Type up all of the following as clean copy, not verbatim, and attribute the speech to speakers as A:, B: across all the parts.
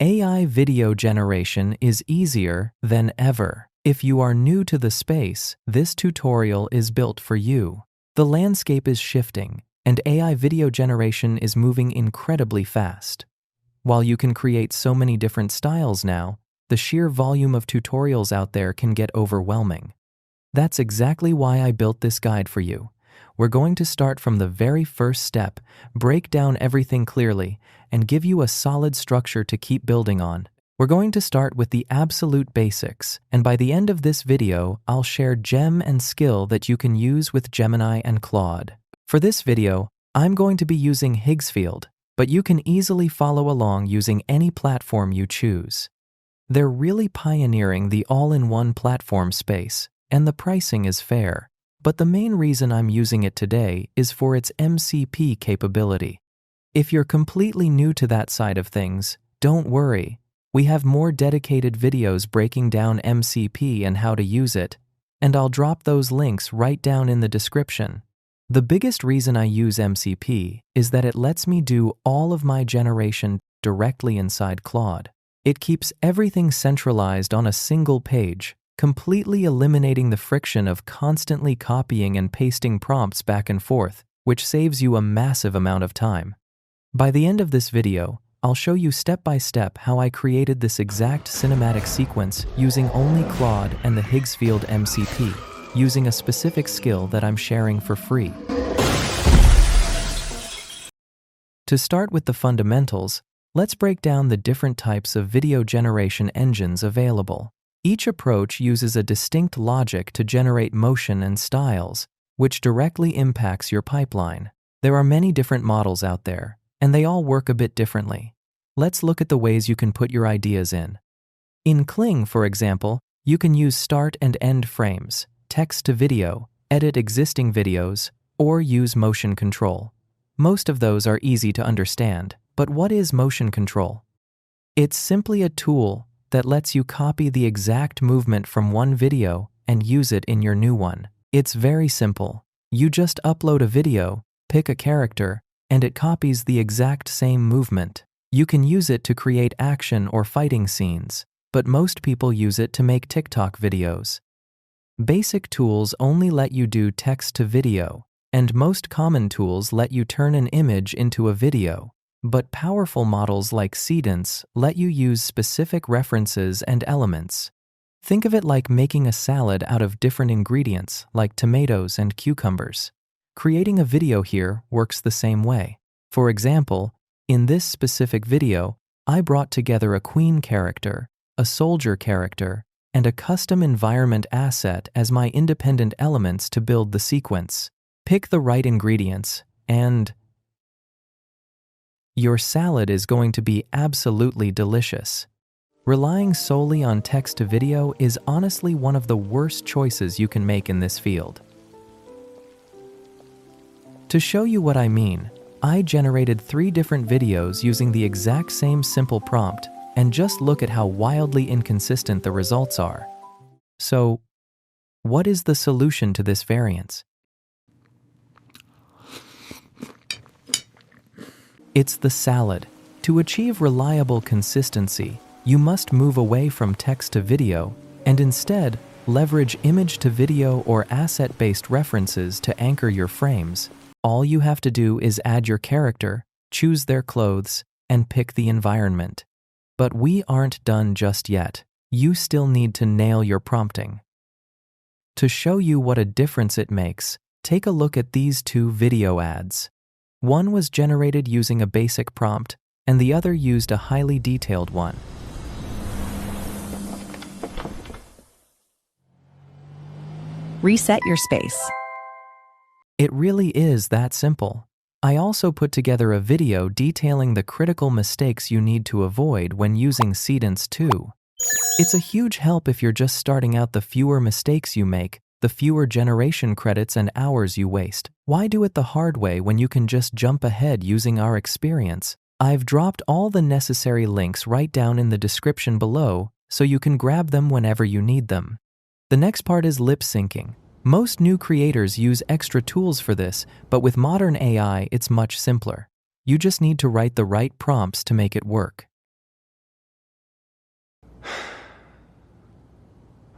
A: AI video generation is easier than ever. If you are new to the space, this tutorial is built for you. The landscape is shifting, and AI video generation is moving incredibly fast. While you can create so many different styles now, the sheer volume of tutorials out there can get overwhelming. That's exactly why I built this guide for you. We're going to start from the very first step, break down everything clearly, and give you a solid structure to keep building on. We're going to start with the absolute basics, and by the end of this video, I'll share gem and skill that you can use with Gemini and Claude. For this video, I'm going to be using Higsfield, but you can easily follow along using any platform you choose. They're really pioneering the all-in-one platform space, and the pricing is fair. But the main reason I'm using it today is for its MCP capability. If you're completely new to that side of things, don't worry. We have more dedicated videos breaking down MCP and how to use it, and I'll drop those links right down in the description. The biggest reason I use MCP is that it lets me do all of my generation directly inside Claude. It keeps everything centralized on a single page, completely eliminating the friction of constantly copying and pasting prompts back and forth, which saves you a massive amount of time. By the end of this video, I'll show you step by step how I created this exact cinematic sequence using only Claude and the Higgsfield MCP, using a specific skill that I'm sharing for free. To start with the fundamentals, let's break down the different types of video generation engines available. Each approach uses a distinct logic to generate motion and styles, which directly impacts your pipeline. There are many different models out there, and they all work a bit differently. Let's look at the ways you can put your ideas in. In Kling, for example, you can use start and end frames, text to video, edit existing videos, or use motion control. Most of those are easy to understand, but what is motion control? It's simply a tool that lets you copy the exact movement from one video and use it in your new one. It's very simple. You just upload a video, pick a character, and it copies the exact same movement. You can use it to create action or fighting scenes, but most people use it to make TikTok videos. Basic tools only let you do text to video, and most common tools let you turn an image into a video. But powerful models like Seedance let you use specific references and elements. Think of it like making a salad out of different ingredients like tomatoes and cucumbers. Creating a video here works the same way. For example, in this specific video, I brought together a queen character, a soldier character, and a custom environment asset as my independent elements to build the sequence. Pick the right ingredients, and your salad is going to be absolutely delicious. Relying solely on text to video is honestly one of the worst choices you can make in this field. To show you what I mean, I generated 3 different videos using the exact same simple prompt, and just look at how wildly inconsistent the results are. So, what is the solution to this variance? It's the salad. To achieve reliable consistency, you must move away from text to video and instead leverage image to video or asset-based references to anchor your frames. All you have to do is add your character, choose their clothes, and pick the environment. But we aren't done just yet. You still need to nail your prompting. To show you what a difference it makes, take a look at these 2 video ads. One was generated using a basic prompt, and the other used a highly detailed one.
B: Reset your space.
A: It really is that simple. I also put together a video detailing the critical mistakes you need to avoid when using Seedance too. It's a huge help if you're just starting out. The fewer mistakes you make, the fewer generation credits and hours you waste. Why do it the hard way when you can just jump ahead using our experience? I've dropped all the necessary links right down in the description below so you can grab them whenever you need them. The next part is lip syncing. Most new creators use extra tools for this, but with modern AI, it's much simpler. You just need to write the right prompts to make it work.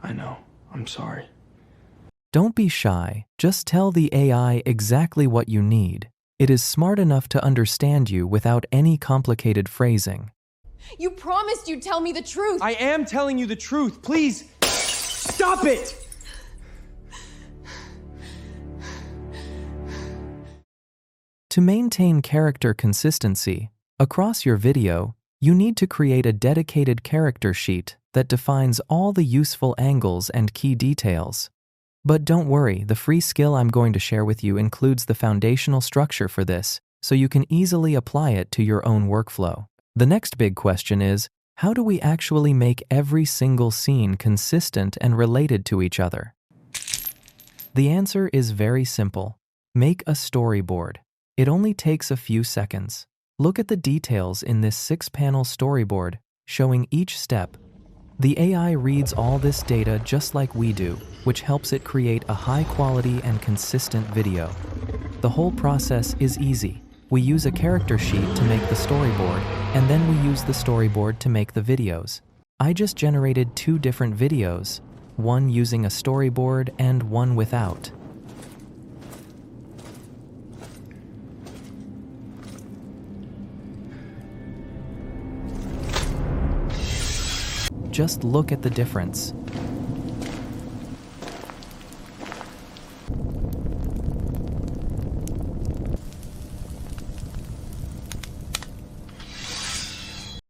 C: I know. I'm sorry.
A: Don't be shy. Just tell the AI exactly what you need. It is smart enough to understand you without any complicated phrasing.
D: You promised you'd tell me the truth.
C: I am telling you the truth. Please, stop it!
A: To maintain character consistency, across your video, you need to create a dedicated character sheet that defines all the useful angles and key details. But don't worry, the free skill I'm going to share with you includes the foundational structure for this, so you can easily apply it to your own workflow. The next big question is, how do we actually make every single scene consistent and related to each other? The answer is very simple. Make a storyboard. It only takes a few seconds. Look at the details in this 6-panel storyboard, showing each step. The AI reads all this data just like we do, which helps it create a high-quality and consistent video. The whole process is easy. We use a character sheet to make the storyboard, and then we use the storyboard to make the videos. I just generated 2 different videos, one using a storyboard and one without. Just look at the difference.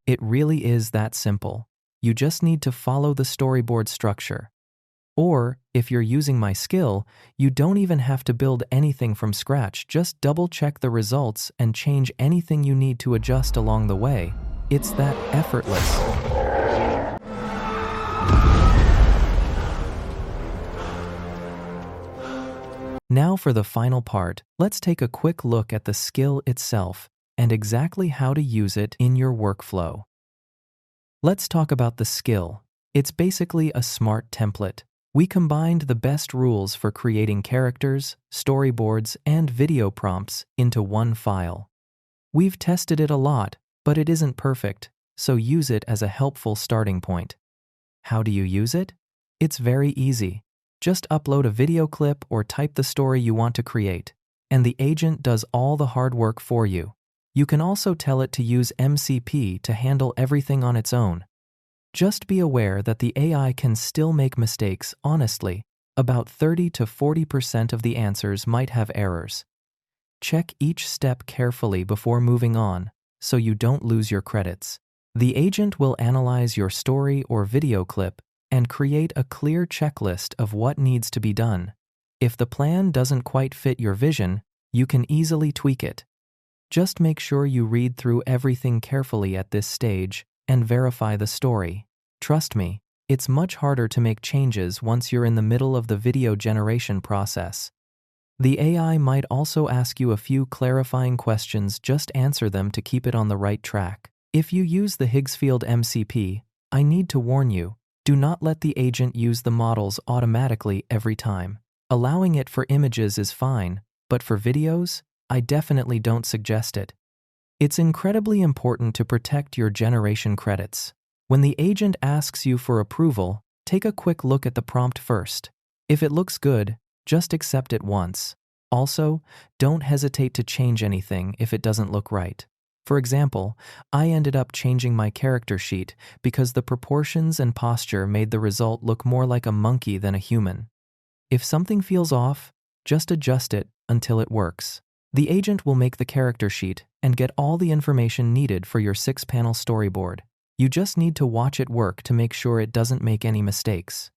A: It really is that simple. You just need to follow the storyboard structure. Or, if you're using my skill, you don't even have to build anything from scratch. Just double-check the results and change anything you need to adjust along the way. It's that effortless. Now for the final part, let's take a quick look at the skill itself and exactly how to use it in your workflow. Let's talk about the skill. It's basically a smart template. We combined the best rules for creating characters, storyboards, and video prompts into one file. We've tested it a lot, but it isn't perfect, so use it as a helpful starting point. How do you use it? It's very easy. Just upload a video clip or type the story you want to create, and the agent does all the hard work for you. You can also tell it to use MCP to handle everything on its own. Just be aware that the AI can still make mistakes. Honestly, about 30 to 40% of the answers might have errors. Check each step carefully before moving on, so you don't lose your credits. The agent will analyze your story or video clip and create a clear checklist of what needs to be done. If the plan doesn't quite fit your vision, you can easily tweak it. Just make sure you read through everything carefully at this stage and verify the story. Trust me, it's much harder to make changes once you're in the middle of the video generation process. The AI might also ask you a few clarifying questions. Just answer them to keep it on the right track. If you use the Higgsfield MCP, I need to warn you, do not let the agent use the models automatically every time. Allowing it for images is fine, but for videos, I definitely don't suggest it. It's incredibly important to protect your generation credits. When the agent asks you for approval, take a quick look at the prompt first. If it looks good, just accept it once. Also, don't hesitate to change anything if it doesn't look right. For example, I ended up changing my character sheet because the proportions and posture made the result look more like a monkey than a human. If something feels off, just adjust it until it works. The agent will make the character sheet and get all the information needed for your 6-panel storyboard. You just need to watch it work to make sure it doesn't make any mistakes.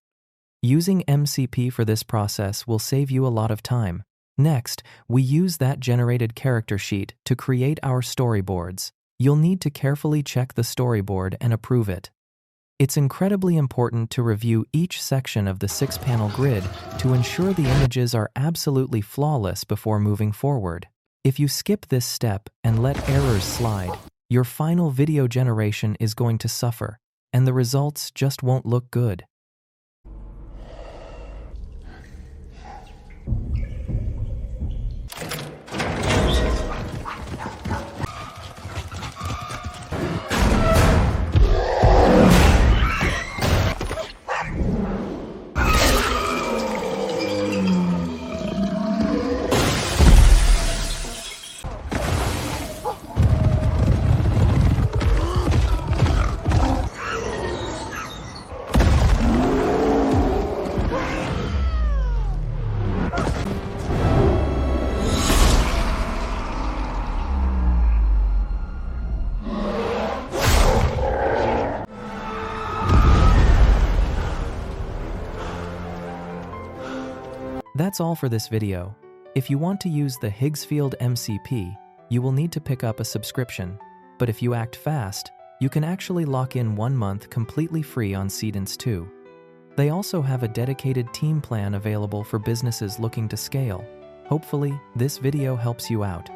A: Using MCP for this process will save you a lot of time. Next, we use that generated character sheet to create our storyboards. You'll need to carefully check the storyboard and approve it. It's incredibly important to review each section of the 6-panel grid to ensure the images are absolutely flawless before moving forward. If you skip this step and let errors slide, your final video generation is going to suffer, and the results just won't look good. That's all for this video. If you want to use the Higgsfield MCP, you will need to pick up a subscription. But if you act fast, you can actually lock in 1 month completely free on Seedance too. They also have a dedicated team plan available for businesses looking to scale. Hopefully, this video helps you out.